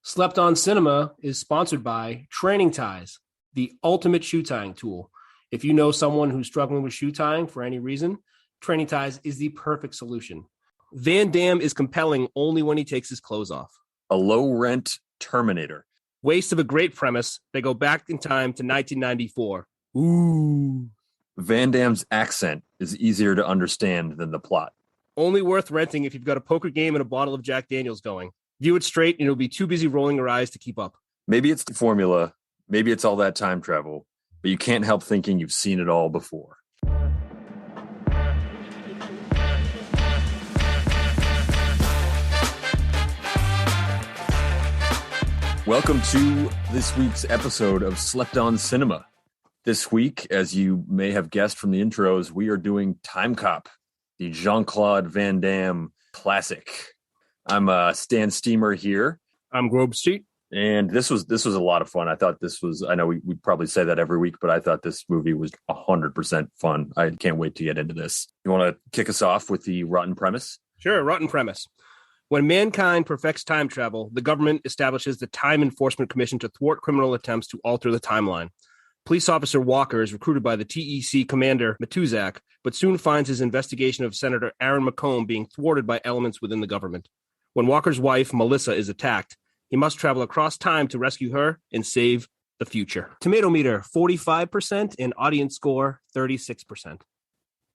Slept on Cinema is sponsored by Training Ties, the ultimate shoe tying tool. If you know someone who's struggling with shoe tying for any reason, Training Ties is the perfect solution. Van Damme is compelling only when he takes his clothes off. A low-rent Terminator. Waste of a great premise. They go back in time to 1994. Ooh. Van Damme's accent is easier to understand than the plot. Only worth renting if you've got a poker game and a bottle of Jack Daniels going. View it straight and you'll be too busy rolling your eyes to keep up. Maybe it's the formula. Maybe it's all that time travel. But you can't help thinking you've seen it all before. Welcome to this week's episode of Slept on Cinema. This week, as you may have guessed from the intros, we are doing Timecop, the Jean-Claude Van Damme classic. I'm Stan Steamer here. I'm Grobe Street. And this was a lot of fun. I thought this was, I know we probably say that every week, but I thought this movie was 100% fun. I can't wait to get into this. You want to kick us off with the rotten premise? Sure, rotten premise. When mankind perfects time travel, the government establishes the Time Enforcement Commission to thwart criminal attempts to alter the timeline. Police officer Walker is recruited by the TEC Commander Matuzak, but soon finds his investigation of Senator Aaron McComb being thwarted by elements within the government. When Walker's wife, Melissa, is attacked, he must travel across time to rescue her and save the future. Tomato meter, 45%, and audience score, 36%.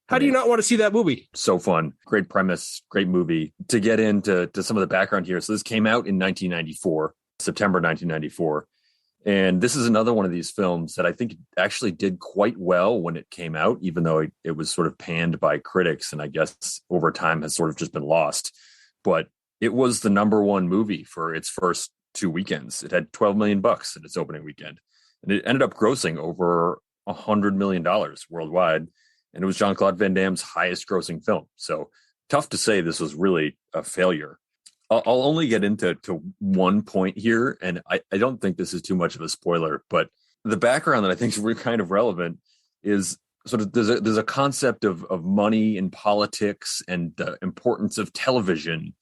How do you not want to see that movie? So fun. Great premise, great movie. To get into some of the background here. So this came out in 1994, September 1994. And this is another one of these films that I think actually did quite well when it came out, even though it was sort of panned by critics and I guess over time has sort of just been lost. But it was the number one movie for its first two weekends. It had $12 million in its opening weekend. And it ended up grossing over $100 million worldwide. And it was Jean-Claude Van Damme's highest grossing film. So tough to say this was really a failure. I'll only get into one point here. And I don't think this is too much of a spoiler, but the background that I think is kind of relevant is sort of there's a concept of money in politics and the importance of television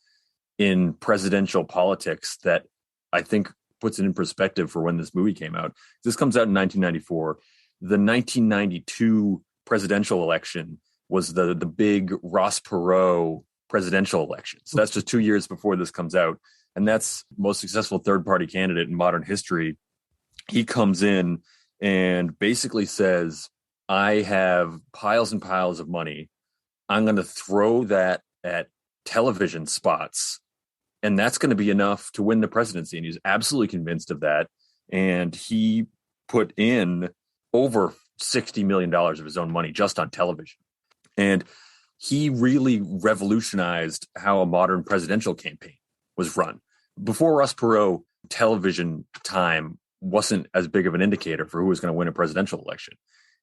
in presidential politics that I think puts it in perspective for when this movie came out. This comes out in 1994. The 1992 presidential election was the big Ross Perot presidential election. So that's just 2 years before this comes out. And that's most successful third-party candidate in modern history. He comes in and basically says, I have piles and piles of money. I'm going to throw that at television spots. And that's going to be enough to win the presidency. And he's absolutely convinced of that. And he put in over $60 million of his own money just on television. And he really revolutionized how a modern presidential campaign was run. Before Ross Perot, television time wasn't as big of an indicator for who was going to win a presidential election.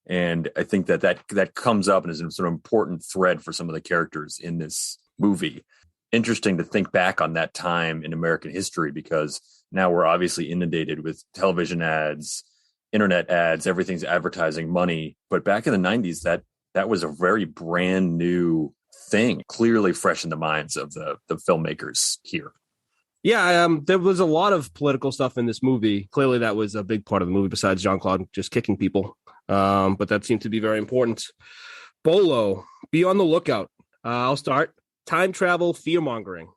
And I think that comes up and is a sort of important thread for some of the characters in this movie. Interesting to think back on that time in American history, because now we're obviously inundated with television ads, internet ads, everything's advertising money. But back in the 90s, that was a very brand new thing, clearly fresh in the minds of the filmmakers here. Yeah, there was a lot of political stuff in this movie. Clearly, that was a big part of the movie besides Jean-Claude just kicking people. But that seemed to be very important. Bolo, be on the lookout. I'll start. Time travel, fear-mongering.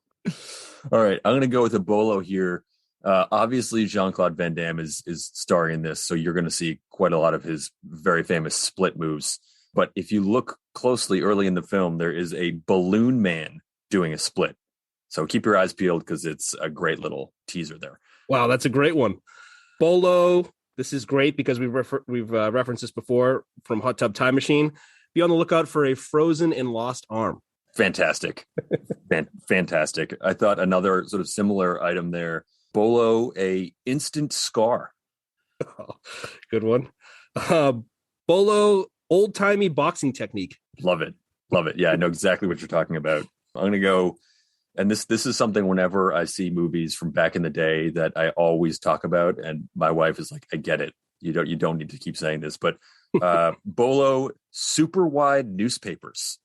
All right, I'm going to go with a Bolo here. Obviously, Jean-Claude Van Damme is starring in this, so you're going to see quite a lot of his very famous split moves. But if you look closely early in the film, there is a balloon man doing a split. So keep your eyes peeled because it's a great little teaser there. Wow, that's a great one. Bolo, this is great because we've referenced this before from Hot Tub Time Machine. Be on the lookout for a frozen and lost arm. Fantastic. Fantastic. I thought another sort of similar item there. Bolo, a instant scar. Oh, good one. Bolo, old-timey boxing technique. Love it. Yeah, I know exactly what you're talking about. I'm going to go, and this is something whenever I see movies from back in the day that I always talk about, and my wife is like, I get it. You don't need to keep saying this, but Bolo, super wide newspapers.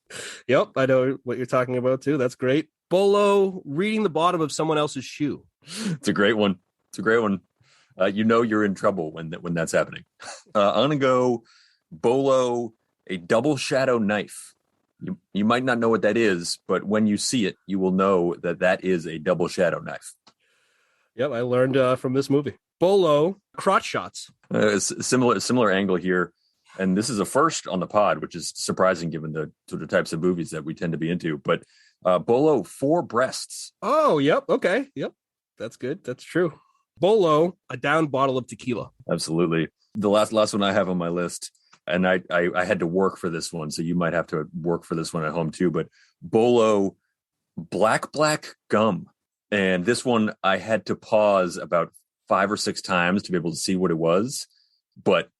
Yep, I know what you're talking about too. That's great. Bolo, reading the bottom of someone else's shoe. It's a great one. It's a great one. You're in trouble when that's happening. I'm going to go Bolo, a double shadow knife. You might not know what that is, but when you see it, you will know that is a double shadow knife. Yep, I learned from this movie. Bolo, crotch shots. Similar angle here. And this is a first on the pod, which is surprising given the sort of types of movies that we tend to be into. But Bolo, 4 breasts. Oh, yep. Okay. Yep. That's good. That's true. Bolo, a down bottle of tequila. Absolutely. The last one I have on my list, and I had to work for this one, so you might have to work for this one at home too, but Bolo, black gum. And this one I had to pause about 5 or 6 times to be able to see what it was. But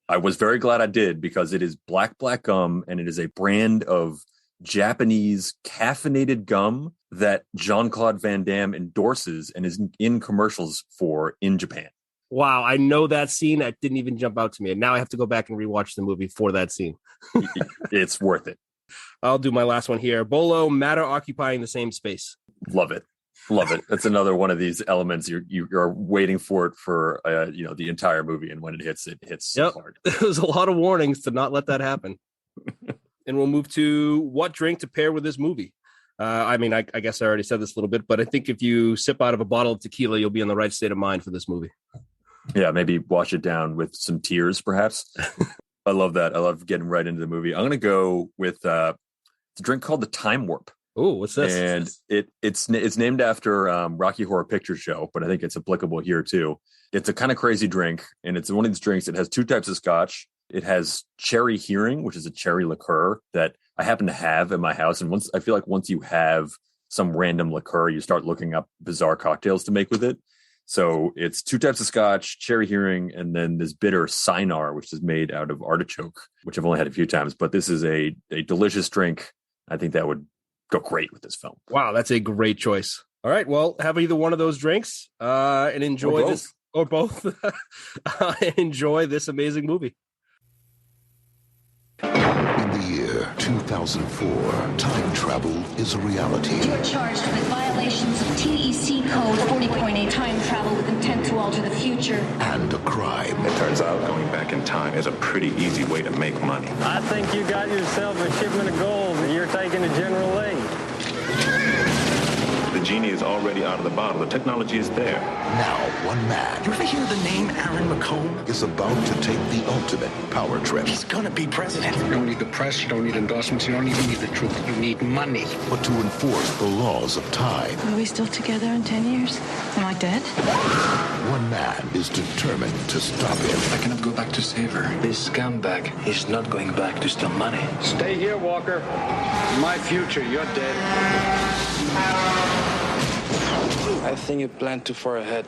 I was very glad I did, because it is black gum, and it is a brand of Japanese caffeinated gum that Jean-Claude Van Damme endorses and is in commercials for in Japan. Wow, I know that scene. That didn't even jump out to me. And now I have to go back and rewatch the movie for that scene. It's worth it. I'll do my last one here. Bolo, matter occupying the same space. Love it. That's another one of these elements you're waiting for it for the entire movie, and when it hits yep. hard. There's a lot of warnings to not let that happen. And we'll move to what drink to pair with this movie. I guess I already said this a little bit, but I think if you sip out of a bottle of tequila, you'll be in the right state of mind for this movie. Yeah, maybe wash it down with some tears, perhaps. I love that. I love getting right into the movie. I'm going to go with a drink called the Time Warp. Oh, what's this? And it's named after Rocky Horror Picture Show, but I think it's applicable here too. It's a kind of crazy drink, and it's one of these drinks. It has 2 types of scotch. It has cherry hearing, which is a cherry liqueur that I happen to have in my house. And I feel like once you have some random liqueur, you start looking up bizarre cocktails to make with it. So it's 2 types of scotch, cherry hearing, and then this bitter Cynar, which is made out of artichoke, which I've only had a few times. But this is a delicious drink. I think that would go great with this film. Wow, that's a great choice. All right, well, have either one of those drinks and enjoy this, or both. Enjoy this amazing movie. In the year 2004, time travel is a reality. You are charged with violations of TEC Code 40.8, time travel with intent to alter the future. And a crime. It turns out going back in time is a pretty easy way to make money. I think you got yourself a shipment of gold and you're taking to General Lee. The genie is already out of the bottle. The technology is there. Now, one man. You ever hear the name Aaron McComb? Is about to take the ultimate power trip. He's gonna be president. You don't need the press, you don't need endorsements, you don't even need the truth. You need money. But to enforce the laws of time. Are we still together in 10 years? Am I dead? One man is determined to stop him. I cannot go back to save her. This scumbag is not going back to steal money. Stay here, Walker. My future, you're dead. I think you planned too far ahead.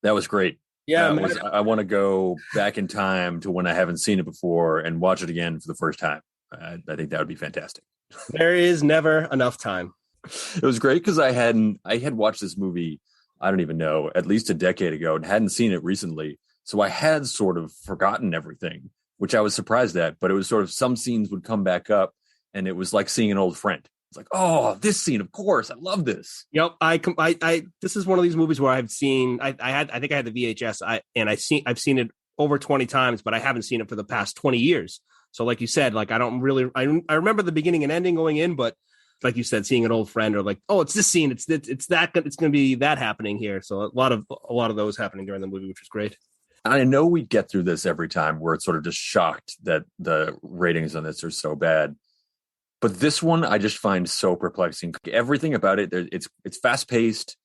That was great. Yeah, I want to go back in time to when I haven't seen it before and watch it again for the first time. I think that would be fantastic. There is never enough time. It was great because I had watched this movie, I don't even know, at least a decade ago, and hadn't seen it recently. So I had sort of forgotten everything, which I was surprised at. But it was sort of some scenes would come back up, and it was like seeing an old friend. It's like, oh, this scene, of course, I love this. Yep, I this is one of these movies where I've seen. I think I had the VHS. I've seen it over 20 times, but I haven't seen it for the past 20 years. So, like you said, like I remember the beginning and ending going in, but like you said, seeing an old friend or like, oh, it's this scene, it's going to be that happening here. So a lot of those happening during the movie, which was great. I know we get through this every time where it's sort of just shocked that the ratings on this are so bad. But this one I just find so perplexing. Everything about it, it's fast paced.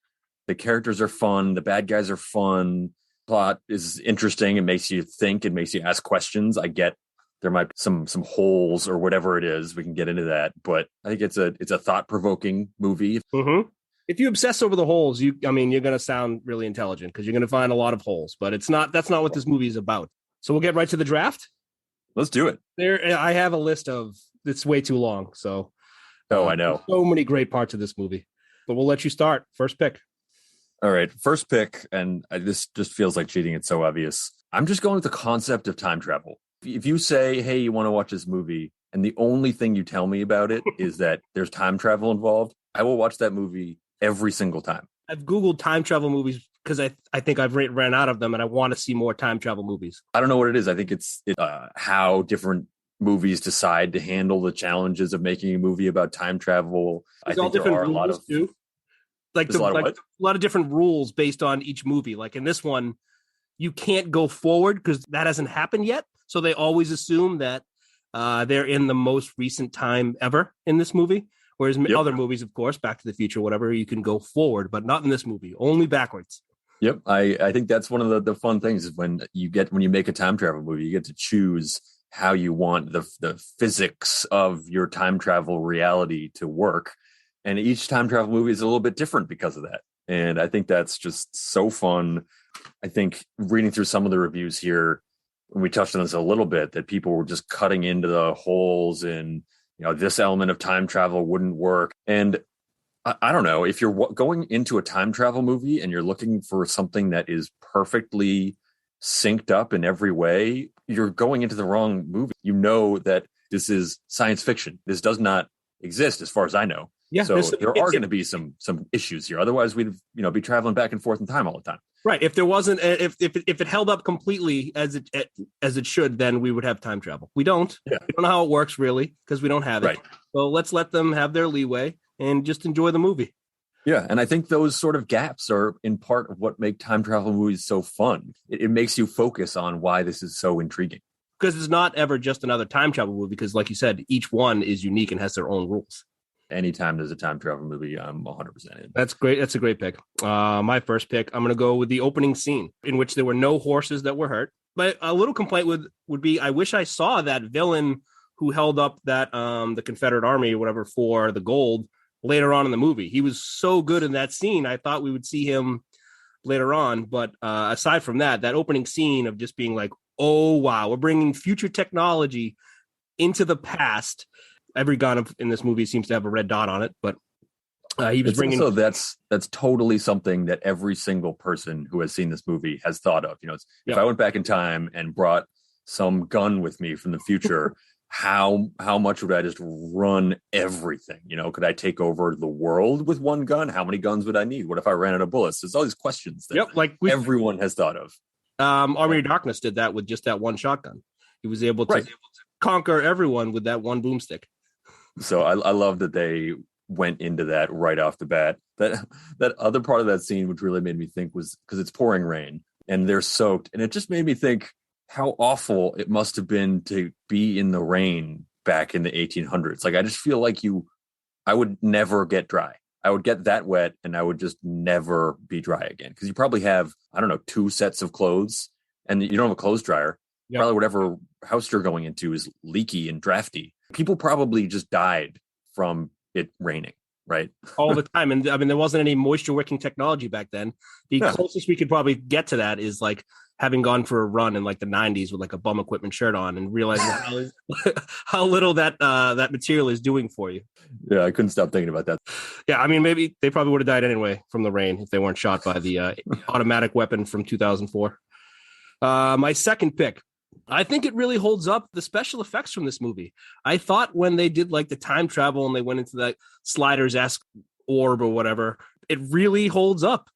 The characters are fun. The bad guys are fun. Plot is interesting. It makes you think. It makes you ask questions. I get there might be some holes or whatever it is. We can get into that. But I think it's a thought provoking movie. Mm-hmm. If you obsess over the holes, you're going to sound really intelligent because you're going to find a lot of holes. But that's not what this movie is about. So we'll get right to the draft. Let's do it. I have a list of. It's way too long. So, I know so many great parts of this movie, but we'll let you start. First pick. All right. First pick. And this just feels like cheating. It's so obvious. I'm just going with the concept of time travel. If you say, hey, you want to watch this movie, and the only thing you tell me about it is that there's time travel involved, I will watch that movie every single time. I've Googled time travel movies because I think I've ran out of them, and I want to see more time travel movies. I don't know what it is. I think it's how different movies decide to handle the challenges of making a movie about time travel. There's I all think different there are a lot rules of too. Like there's a lot of different rules based on each movie. Like in this one, you can't go forward because that hasn't happened yet. So they always assume that they're in the most recent time ever in this movie. Whereas other movies, of course, Back to the Future, whatever, you can go forward, but not in this movie, only backwards. Yep. I think that's one of the fun things is when you make a time travel movie, you get to choose how you want the physics of your time travel reality to work. And each time travel movie is a little bit different because of that. And I think that's just so fun. I think reading through some of the reviews here, and we touched on this a little bit, that people were just cutting into the holes and, this element of time travel wouldn't work. And I don't know, if you're going into a time travel movie and you're looking for something that is perfectly synced up in every way, you're going into the wrong movie. You know that this is science fiction. This does not exist as far as I know. Yeah, so there are going to be some issues here. Otherwise, we'd be traveling back and forth in time all the time. Right. If there wasn't, if it held up completely as it should, then we would have time travel. We don't. Yeah. We don't know how it works really because we don't have it. Right. So let's let them have their leeway and just enjoy the movie. Yeah, and I think those sort of gaps are in part of what make time travel movies so fun. It makes you focus on why this is so intriguing. Because it's not ever just another time travel movie. Because, like you said, each one is unique and has their own rules. Anytime there's a time travel movie, I'm 100% in. That's great. That's a great pick. My first pick, I'm going to go with the opening scene in which there were no horses that were hurt. But a little complaint would be, I wish I saw that villain who held up that the Confederate Army or whatever for the gold later on in the movie. He was so good in that scene. I thought we would see him later on. But aside from that opening scene of just being like, oh, wow, we're bringing future technology into the past. Every gun in this movie seems to have a red dot on it, but he was bringing. So that's totally something that every single person who has seen this movie has thought of. If I went back in time and brought some gun with me from the future, how much would I just run everything? Could I take over the world with one gun? How many guns would I need? What if I ran out of bullets? There's all these questions that everyone has thought of. Army of Darkness did that with just that one shotgun. He was able to conquer everyone with that one boomstick. So I love that they went into that right off the bat. That other part of that scene, which really made me think, was because it's pouring rain and they're soaked. And it just made me think how awful it must have been to be in the rain back in the 1800s. Like, I just feel like I would never get dry. I would get that wet and I would just never be dry again. Because you probably have, 2 sets of clothes and you don't have a clothes dryer. Yep. Probably whatever house you're going into is leaky and drafty. People probably just died from it raining, right? All the time. And I mean, there wasn't any moisture wicking technology back then. The closest we could probably get to that is like having gone for a run in like the 90s with like a bum equipment shirt on and realizing how little that material is doing for you. Yeah, I couldn't stop thinking about that. Yeah, I mean, maybe they probably would have died anyway from the rain if they weren't shot by the automatic weapon from 2004. My second pick. I think it really holds up the special effects from this movie. I thought when they did like the time travel and they went into that Sliders-esque orb or whatever, it really holds up.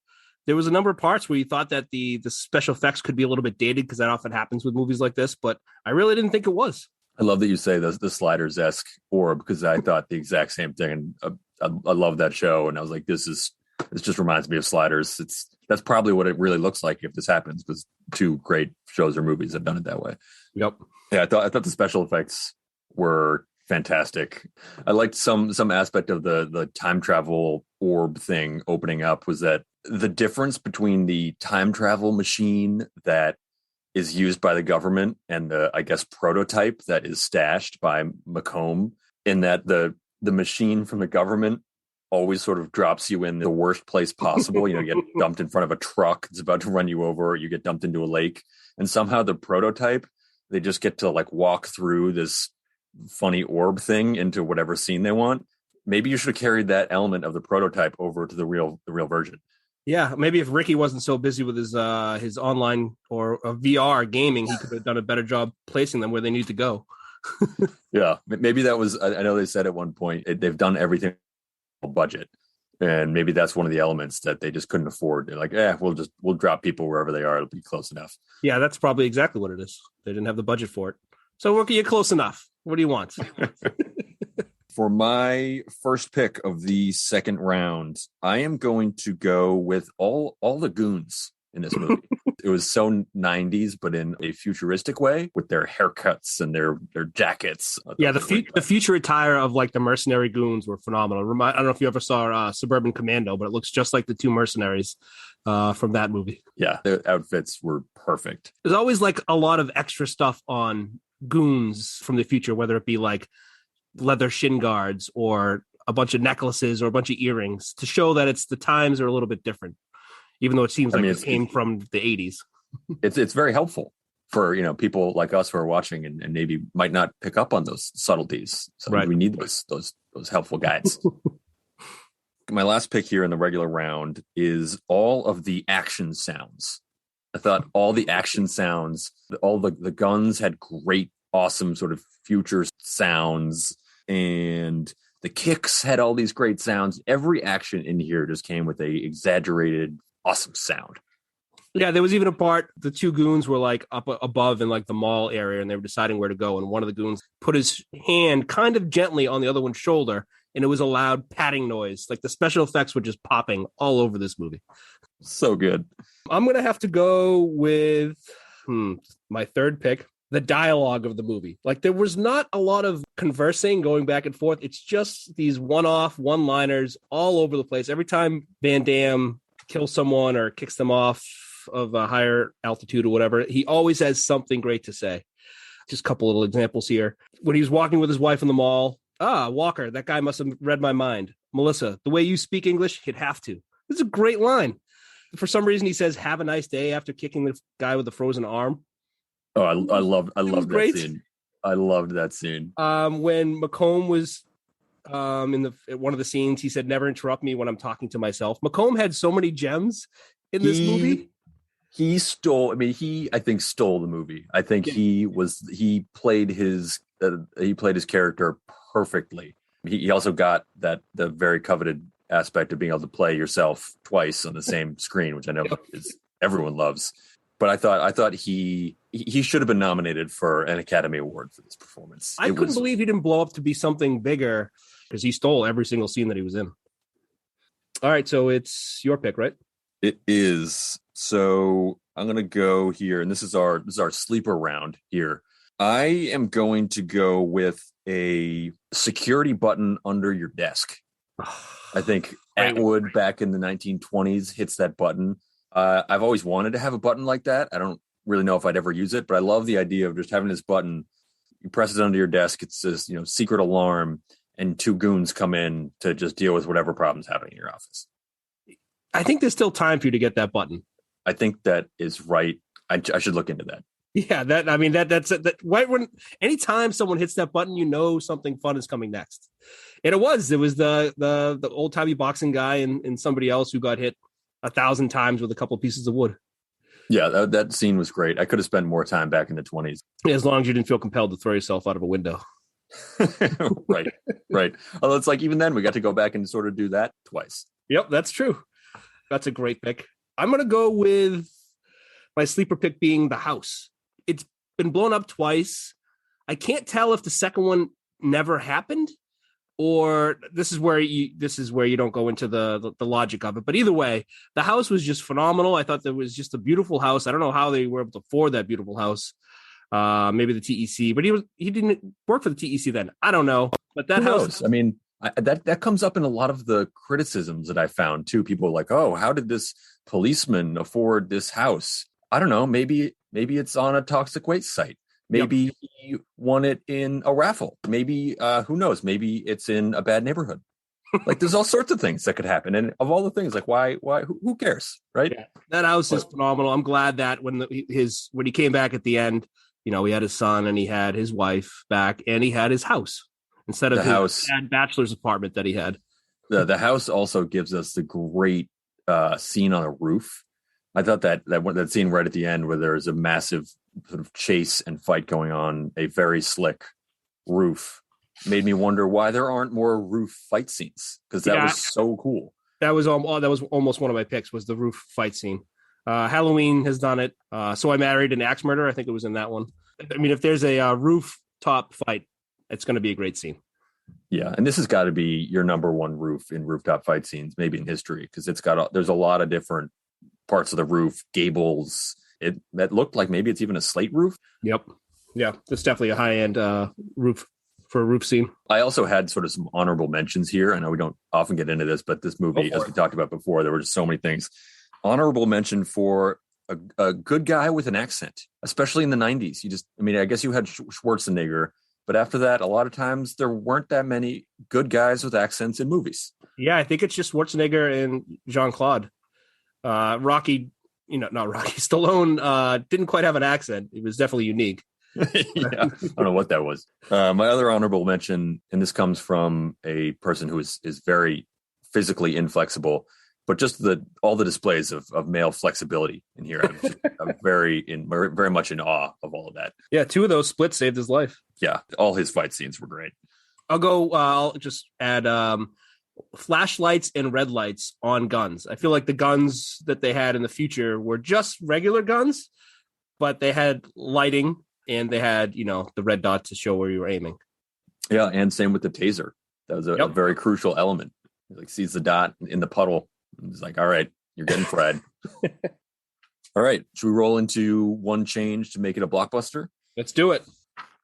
There was a number of parts where you thought that the special effects could be a little bit dated because that often happens with movies like this, but I really didn't think it was. I love that you say the Sliders-esque orb because I thought the exact same thing. And I love that show. And I was like, this just reminds me of Sliders. That's probably what it really looks like if this happens, because 2 great shows or movies have done it that way. Yep. Yeah, I thought the special effects were fantastic. I liked some aspect of the time travel orb thing opening up was that the difference between the time travel machine that is used by the government and the, I guess, prototype that is stashed by McComb, in that the machine from the government always sort of drops you in the worst place possible. You get dumped in front of a truck that's about to run you over, or you get dumped into a lake. And somehow the prototype, they just get to like walk through this funny orb thing into whatever scene they want. Maybe you should have carried that element of the prototype over to the real version. Yeah, maybe if Ricky wasn't so busy with his online or VR gaming, he could have done a better job placing them where they need to go. Yeah, maybe that was, I know they said at one point they've done everything budget. And maybe that's one of the elements that they just couldn't afford. They're like, we'll drop people wherever they are. It'll be close enough. Yeah, that's probably exactly what it is. They didn't have the budget for it. So you're close enough. What do you want? For my first pick of the second round, I am going to go with all the goons in this movie. It was so 90s, but in a futuristic way with their haircuts and their jackets. Yeah, the future attire of like the mercenary goons were phenomenal. I don't know if you ever saw Suburban Commando, but it looks just like the two mercenaries from that movie. Yeah, their outfits were perfect. There's always like a lot of extra stuff on goons from the future, whether it be like leather shin guards or a bunch of necklaces or a bunch of earrings to show that the times are a little bit different, even though it seems like it came from the 80s. It's very helpful for people like us who are watching and maybe might not pick up on those subtleties. So right. We need those helpful guides. My last pick here in the regular round is all of the action sounds. I thought all the action sounds, all the guns had great, awesome sort of future sounds, and the kicks had all these great sounds. Every action in here just came with a exaggerated, awesome sound. Yeah, there was even a part, the two goons were like up above in like the mall area and they were deciding where to go. And one of the goons put his hand kind of gently on the other one's shoulder and it was a loud patting noise. Like the special effects were just popping all over this movie. So good. I'm going to have to go with my third pick, the dialogue of the movie. Like there was not a lot of conversing going back and forth. It's just these one-off one-liners all over the place. Every time Van Damme kills someone or kicks them off of a higher altitude or whatever, he always has something great to say. Just a couple little examples here. When he was walking with his wife in the mall, Walker, that guy must have read my mind. Melissa, the way you speak English, he'd have to. It's a great line. For some reason, he says, "Have a nice day," after kicking the guy with the frozen arm. Oh, I love that scene. I loved that scene. When McComb was in one of the scenes, he said, "Never interrupt me when I'm talking to myself." McComb had so many gems in this movie. He stole. I mean, I think stole the movie. I think he played his character perfectly. He also got the very coveted aspect of being able to play yourself twice on the same screen, which I know everyone loves. But I thought he should have been nominated for an Academy Award for this performance. I couldn't believe he didn't blow up to be something bigger because he stole every single scene that he was in. All right, so it's your pick, right? It is. So I'm going to go here, and this is our sleeper round here. I am going to go with a security button under your desk. I think Atwood back in the 1920s hits that button. I've always wanted to have a button like that. I don't really know if I'd ever use it, but I love the idea of just having this button. You press it under your desk. It says, secret alarm, and two goons come in to just deal with whatever problem's happening in your office. I think there's still time for you to get that button. I think that is right. I should look into that. Yeah, that's right. When anytime someone hits that button, something fun is coming next. And it was the old timey boxing guy and somebody else who got hit 1,000 times with a couple of pieces of wood. Yeah, that scene was great. I could have spent more time back in the 20s. Yeah, as long as you didn't feel compelled to throw yourself out of a window. Right. Although it's like even then we got to go back and sort of do that twice. Yep, that's true. That's a great pick. I'm going to go with my sleeper pick being The House. It's been blown up twice. I can't tell if the second one never happened or this is where you don't go into the logic of it. But either way, The House was just phenomenal. I thought that was just a beautiful house. I don't know how they were able to afford that beautiful house. Maybe the TEC, but he didn't work for the TEC then. I don't know. But that house, I mean, that comes up in a lot of the criticisms that I found too. People are like, "Oh, how did this policeman afford this house?" I don't know. Maybe it's on a toxic waste site. Maybe he won it in a raffle. Maybe who knows? Maybe it's in a bad neighborhood. Like there's all sorts of things that could happen. And of all the things, like why who cares, right? Yeah. That house is phenomenal. I'm glad that when he came back at the end, he had his son and he had his wife back and he had his house instead of his bachelor's apartment that he had. The house also gives us the great scene on a roof. I thought that scene right at the end where there's a massive sort of chase and fight going on, a very slick roof, made me wonder why there aren't more roof fight scenes because that was so cool. That was almost one of my picks, was the roof fight scene. Halloween has done it. So I Married an Axe Murder. I think it was in that one. I mean, if there's a rooftop fight, it's going to be a great scene. Yeah, and this has got to be your number one roof in rooftop fight scenes, maybe in history, because there's a lot of different parts of the roof, gables. That looked like maybe it's even a slate roof. Yep. Yeah, it's definitely a high-end roof for a roof scene. I also had sort of some honorable mentions here. I know we don't often get into this, but this movie, as we talked about before, there were just so many things. Honorable mention for a good guy with an accent, especially in the 90s. I guess you had Schwarzenegger, but after that, a lot of times there weren't that many good guys with accents in movies. Yeah, I think it's just Schwarzenegger and Jean-Claude. Rocky, not Rocky, Stallone didn't quite have an accent. It was definitely unique. Yeah, I don't know what that was. My other honorable mention, and this comes from a person who is very physically inflexible, but just all the displays of male flexibility in here. I'm very much in awe of all of that. Yeah, 2 of those splits saved his life. Yeah, all his fight scenes were great. I'll just add flashlights and red lights on guns. I feel like the guns that they had in the future were just regular guns, but they had lighting and they had, the red dot to show where you were aiming. Yeah, and same with the taser. That was a very crucial element. He sees the dot in the puddle. He's like, all right, you're getting fried. All right, should we roll into one change to make it a blockbuster? Let's do it.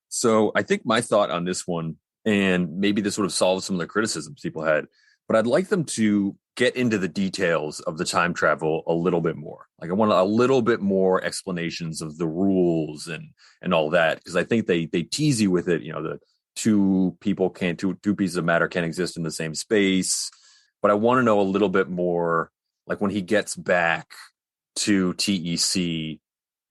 So I think my thought on this one, and maybe this would have solved some of the criticisms people had, but I'd like them to get into the details of the time travel a little bit more. Like, I want a little bit more explanations of the rules and all that, because I think they tease you with it. The two pieces of matter can't exist in the same space. But I want to know a little bit more, like when he gets back to TEC,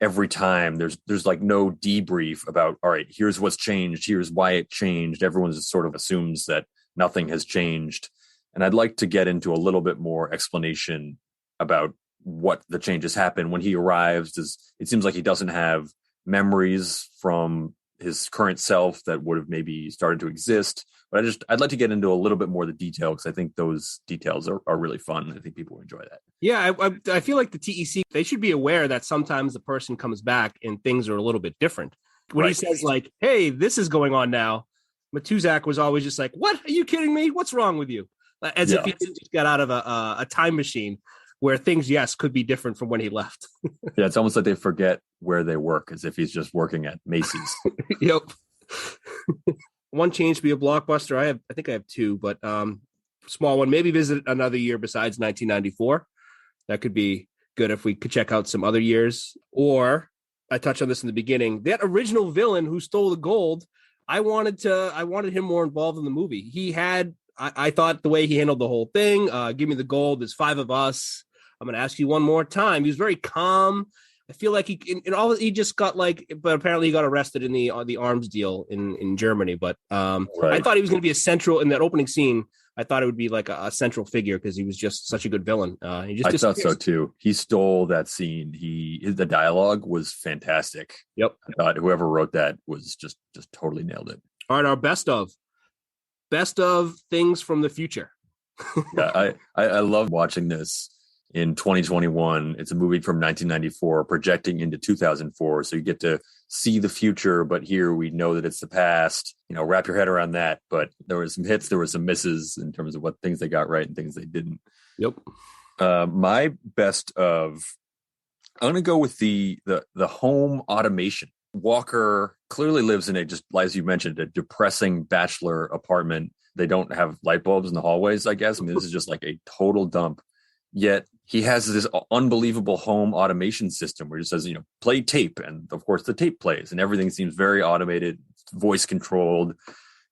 every time there's like no debrief about, all right, here's what's changed, here's why it changed. Everyone just sort of assumes that nothing has changed. And I'd like to get into a little bit more explanation about what the changes happen when he arrives. It seems like he doesn't have memories from his current self that would have maybe started to exist. But I'd like to get into a little bit more of the detail, because I think those details are really fun. I think people will enjoy that. Yeah, I feel like the TEC, they should be aware that sometimes the person comes back and things are a little bit different. When he says like, hey, this is going on now, Matuzak was always just like, what? Are you kidding me? What's wrong with you? As if he just got out of a time machine where things, could be different from when he left. Yeah, it's almost like they forget where they work, as if he's just working at Macy's. Yep. One change to be a blockbuster. I think I have 2, but small one. Maybe visit another year besides 1994. That could be good if we could check out some other years. Or I touched on this in the beginning. That original villain who stole the gold, I wanted him more involved in the movie. He had, I thought the way he handled the whole thing. Give me the gold. There's 5 of us. I'm going to ask you one more time. He was very calm. I feel like he just got but apparently he got arrested in the arms deal in Germany. But I thought he was going to be a central in that opening scene. I thought it would be like a central figure because he was just such a good villain. I thought so too. He stole that scene. The dialogue was fantastic. Yep. I thought whoever wrote that was just totally nailed it. All right, our best of things from the future. Yeah, I love watching this. In 2021, it's a movie from 1994 projecting into 2004. So you get to see the future, but here we know that it's the past. Wrap your head around that. But there were some hits, there were some misses in terms of what things they got right and things they didn't. Yep. My best of, I'm going to go with the home automation. Walker clearly lives in just as you mentioned, a depressing bachelor apartment. They don't have light bulbs in the hallways, I guess. I mean, this is just like a total dump. Yet he has this unbelievable home automation system where he says, play tape. And of course the tape plays and everything seems very automated, voice controlled.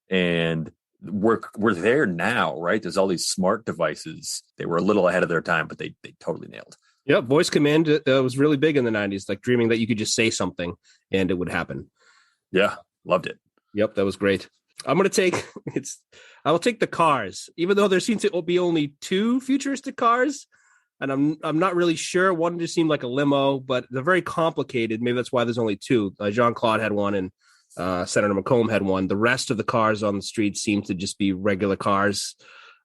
And we're there now, right? There's all these smart devices. They were a little ahead of their time, but they totally nailed. Yeah. Voice command was really big in the 90s, like dreaming that you could just say something and it would happen. Yeah. Loved it. Yep. That was great. I will take the cars, even though there seems to be only 2 futuristic cars. And I'm not really sure. One just seemed like a limo, but they're very complicated. Maybe that's why there's only 2. Jean-Claude had one and Senator McComb had one. The rest of the cars on the street seem to just be regular cars.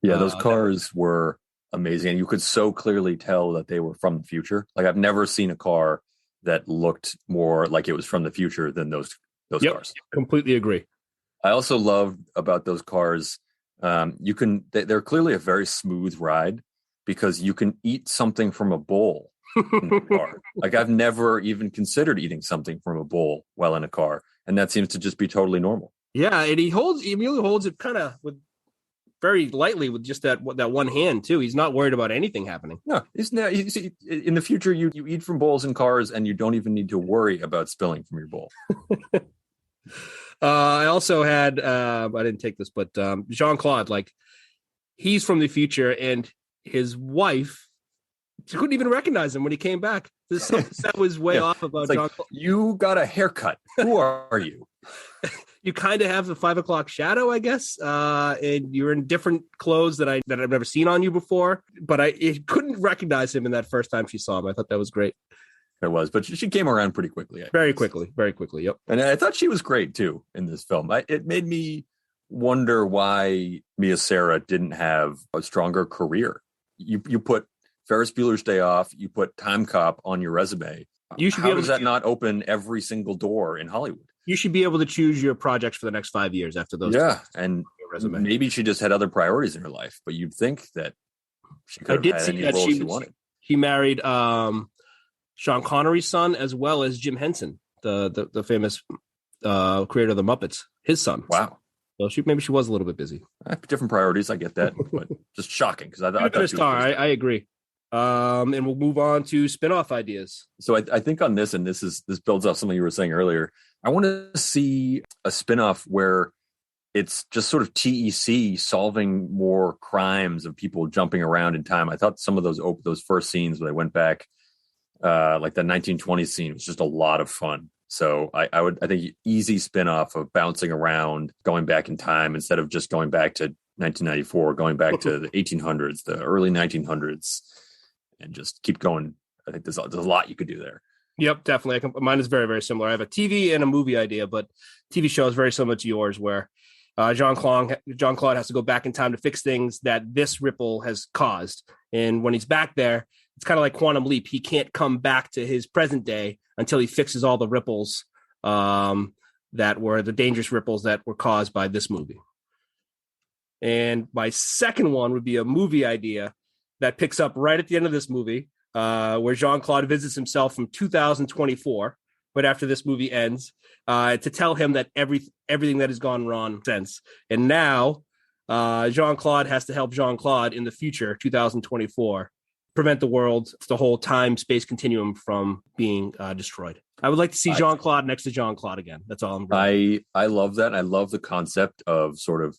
Yeah, those cars were amazing. And you could so clearly tell that they were from the future. Like I've never seen a car that looked more like it was from the future than those cars. Completely agree. I also love about those cars. They're clearly a very smooth ride because you can eat something from a bowl in the car. Like I've never even considered eating something from a bowl while in a car. And that seems to just be totally normal. Yeah. And he really holds it kind of with very lightly with just that one hand too. He's not worried about anything happening. No, in the future, you eat from bowls in cars and you don't even need to worry about spilling from your bowl. I also had, I didn't take this, but Jean-Claude, like he's from the future and his wife couldn't even recognize him when he came back. That was way off about like, Jean-Claude. You got a haircut. Who are you? You kind of have the 5 o'clock shadow, I guess. And you're in different clothes that I've never seen on you before. But I couldn't recognize him in that first time she saw him. I thought that was great. It was, but she came around pretty quickly. Very quickly. Yep. And I thought she was great too in this film. It made me wonder why Sara didn't have a stronger career. You put Ferris Bueller's Day Off, you put Timecop on your resume. How does that not open every single door in Hollywood? You should be able to choose your projects for the next 5 years after those. Yeah, and resume. Maybe she just had other priorities in her life, but you'd think that she could have had any role she wanted. She married Sean Connery's son as well as Jim Henson, the famous creator of the Muppets, his son. Wow. So maybe she was a little bit busy. Different priorities, I get that, but just shocking because I thought she was I agree. And we'll move on to spin-off ideas. So I think on this, and this builds off something you were saying earlier, I want to see a spin-off where it's just sort of TEC solving more crimes of people jumping around in time. I thought some of those first scenes where they went back, like the 1920s scene, was just a lot of fun. So I think easy spin-off of bouncing around, going back in time instead of just going back to 1994, going back to the 1800s, the early 1900s, and just keep going. I think there's a lot you could do there. Yep, definitely. Mine is very, very similar. I have a TV and a movie idea, but TV show is very similar to yours, where Jean-Claude has to go back in time to fix things that this ripple has caused. And when he's back there, it's kind of like Quantum Leap. He can't come back to his present day until he fixes all the ripples that were the dangerous ripples that were caused by this movie. And my second one would be a movie idea that picks up right at the end of this movie, where Jean-Claude visits himself from 2024, right after this movie ends, to tell him that everything that has gone wrong since. And now Jean-Claude has to help Jean-Claude in the future, 2024, prevent the whole time-space continuum from being destroyed. I would like to see Jean-Claude next to Jean-Claude again. That's all I'm going. I love that. I love the concept of sort of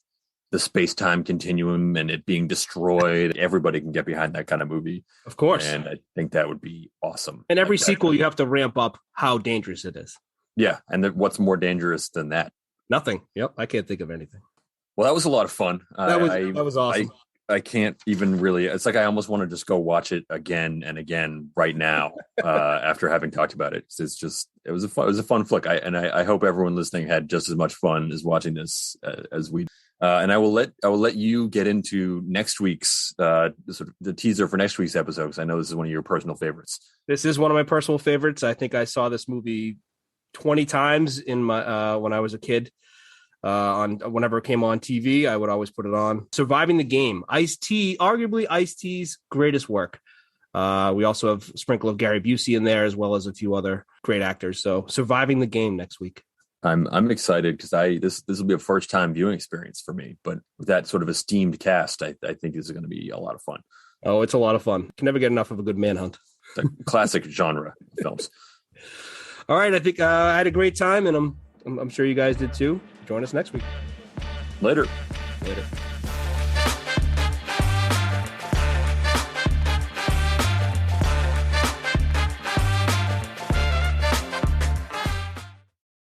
the space-time continuum and it being destroyed. Everybody can get behind that kind of movie. Of course. And I think that would be awesome. And every sequel, you have to ramp up how dangerous it is. Yeah. And what's more dangerous than that? Nothing. Yep. I can't think of anything. Well, that was a lot of fun. That was awesome. I can't even really, it's like I almost want to just go watch it again and again right now after having talked about it. It was a fun flick. I hope everyone listening had just as much fun as watching this as we did. And I will let you get into next week's sort of the teaser for next week's episode, because I know this is one of your personal favorites. This is one of my personal favorites. I think I saw this movie 20 times in my when I was a kid. Whenever it came on TV, I would always put it on. Surviving the Game, Ice-T, arguably Ice-T's greatest work. We also have a sprinkle of Gary Busey in there, as well as a few other great actors. So Surviving the Game next week. I'm excited because this will be a first time viewing experience for me. But with that sort of esteemed cast, I think this is going to be a lot of fun. Oh, it's a lot of fun. Can never get enough of a good manhunt. The classic genre films. All right, I think I had a great time, and I'm sure you guys did too. Join us next week. Later. Later.